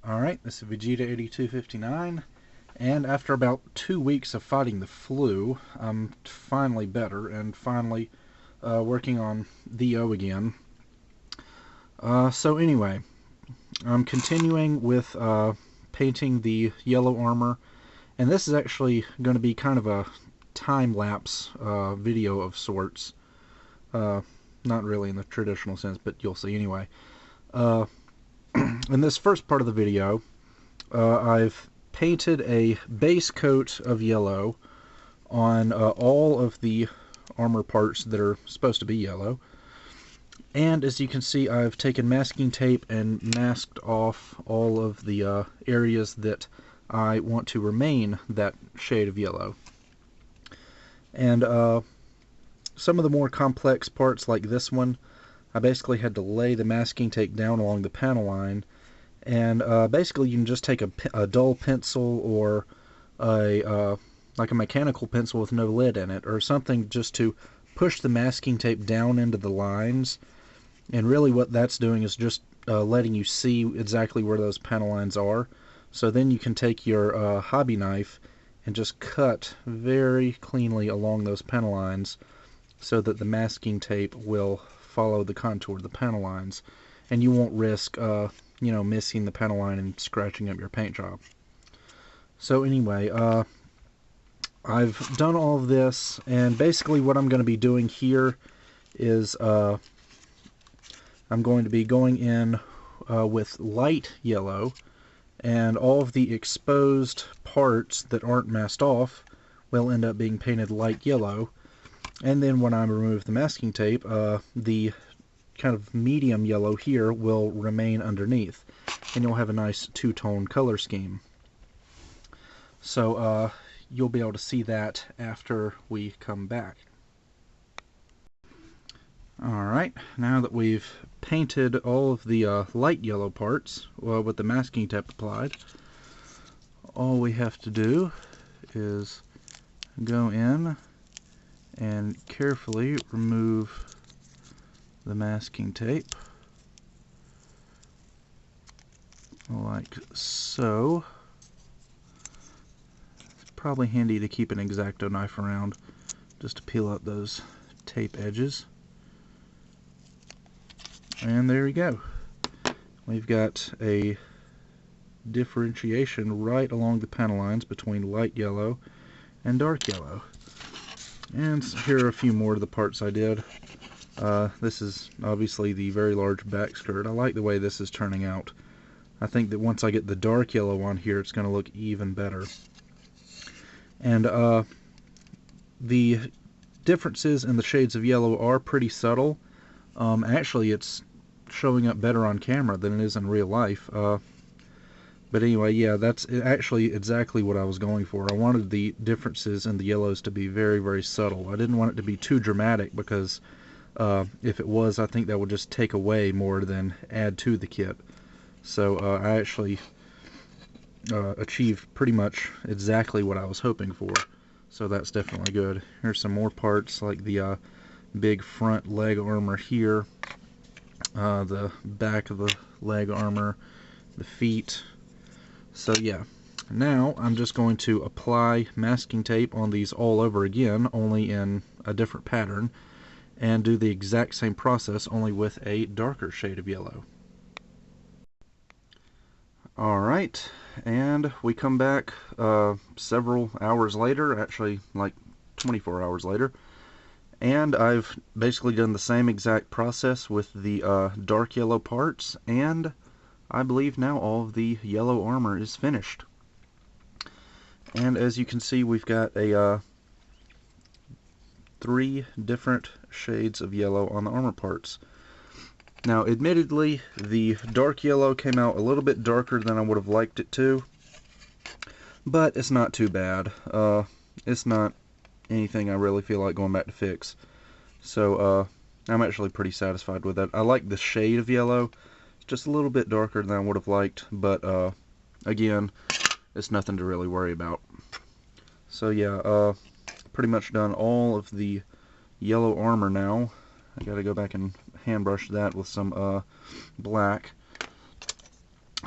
Alright, this is Vegeta8259, and after about 2 weeks of fighting the flu, I'm finally better and finally working on VO again. So anyway, I'm continuing with painting the yellow armor, and this is actually going to be kind of a time-lapse video of sorts. Not really in the traditional sense, but you'll see anyway. In this first part of the video, I've painted a base coat of yellow on all of the armor parts that are supposed to be yellow. And as you can see, I've taken masking tape and masked off all of the areas that I want to remain that shade of yellow. And some of the more complex parts, like this one, I basically had to lay the masking tape down along the panel line, and basically you can just take a dull pencil or like a mechanical pencil with no lid in it, or something, just to push the masking tape down into the lines. And really what that's doing is just letting you see exactly where those panel lines are. So then you can take your hobby knife and just cut very cleanly along those panel lines, so that the masking tape will follow the contour of the panel lines, and you won't risk missing the panel line and scratching up your paint job. So anyway, I've done all of this, and basically what I'm going to be doing here is I'm going to be going in with light yellow, and all of the exposed parts that aren't masked off will end up being painted light yellow. And then when I remove the masking tape, the kind of medium yellow here will remain underneath, and you'll have a nice two-tone color scheme. So you'll be able to see that after we come back. Alright, now that we've painted all of the light yellow parts with the masking tape applied, all we have to do is go in and carefully remove the masking tape, like so. It's probably handy to keep an X-Acto knife around just to peel up those tape edges. And there we go. We've got a differentiation right along the panel lines between light yellow and dark yellow. And here are a few more of the parts I did. This is obviously the very large back skirt. I like the way this is turning out. I think that once I get the dark yellow on here, it's going to look even better. And the differences in the shades of yellow are pretty subtle. Actually, it's showing up better on camera than it is in real life. But anyway, yeah, that's actually exactly what I was going for. I wanted the differences in the yellows to be very, very subtle. I didn't want it to be too dramatic, because if it was, I think that would just take away more than add to the kit. So I actually achieved pretty much exactly what I was hoping for. So that's definitely good. Here's some more parts, like the big front leg armor here, the back of the leg armor, the feet. So yeah, now I'm just going to apply masking tape on these all over again, only in a different pattern, and do the exact same process, only with a darker shade of yellow. Alright, and we come back several hours later, actually like 24 hours later, and I've basically done the same exact process with the dark yellow parts, and I believe now all of the yellow armor is finished. And as you can see, we've got a 3 different shades of yellow on the armor parts. Now, admittedly, the dark yellow came out a little bit darker than I would have liked it to, but it's not too bad. It's not anything I really feel like going back to fix. So I'm actually pretty satisfied with that. I like the shade of yellow. It's just a little bit darker than I would have liked, but again, it's nothing to really worry about. So yeah, pretty much done all of the yellow armor now. I gotta go back and hand brush that with some black.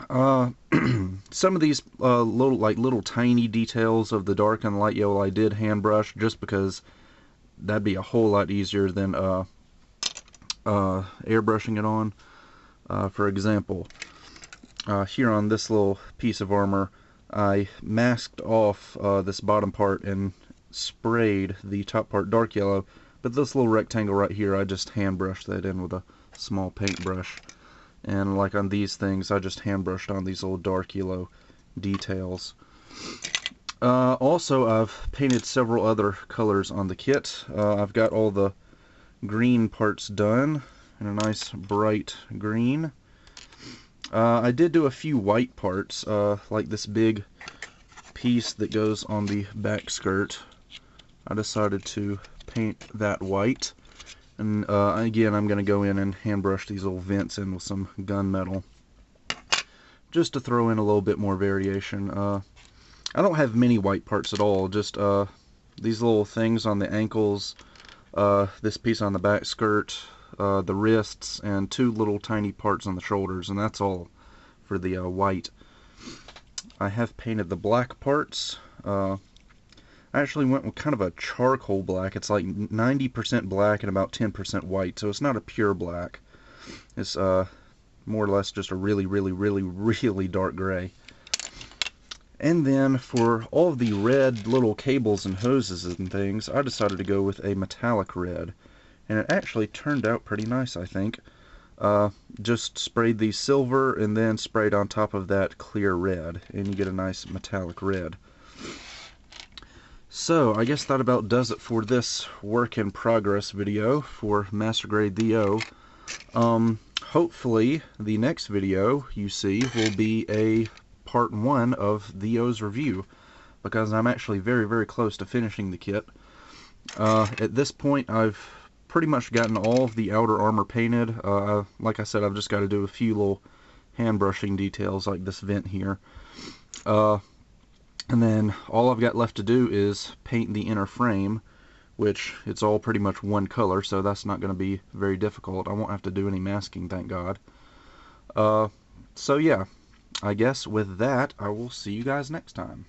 Some of these little tiny details of the dark and light yellow I did hand brush, just because that'd be a whole lot easier than airbrushing it on. For example, here on this little piece of armor, I masked off this bottom part and sprayed the top part dark yellow, but this little rectangle right here, I just hand brushed that in with a small paintbrush. And like on these things, I just hand brushed on these little dark yellow details. Also, I've painted several other colors on the kit. I've got all the green parts done in a nice bright green. I did do a few white parts, like this big piece that goes on the back skirt. I decided to paint that white. And again, I'm going to go in and hand brush these little vents in with some gunmetal, just to throw in a little bit more variation. I don't have many white parts at all, just these little things on the ankles, this piece on the back skirt, the wrists, and two little tiny parts on the shoulders, and that's all for the white. I have painted the black parts. I actually went with kind of a charcoal black. It's like 90% black and about 10% white, so it's not a pure black. It's more or less just a really dark gray. And then for all of the red little cables and hoses and things, I decided to go with a metallic red. And it actually turned out pretty nice, I think. Just sprayed the silver and then sprayed on top of that clear red, and you get a nice metallic red. So, I guess that about does it for this work in progress video for Master Grade THEO. Hopefully, the next video you see will be a part 1 of THEO's review, because I'm actually very close to finishing the kit. At this point, I've pretty much gotten all of the outer armor painted. Like I said, I've just got to do a few little hand brushing details like this vent here. And then all I've got left to do is paint the inner frame, which it's all pretty much one color, so that's not going to be very difficult. I won't have to do any masking, thank God. So yeah, I guess with that, I will see you guys next time.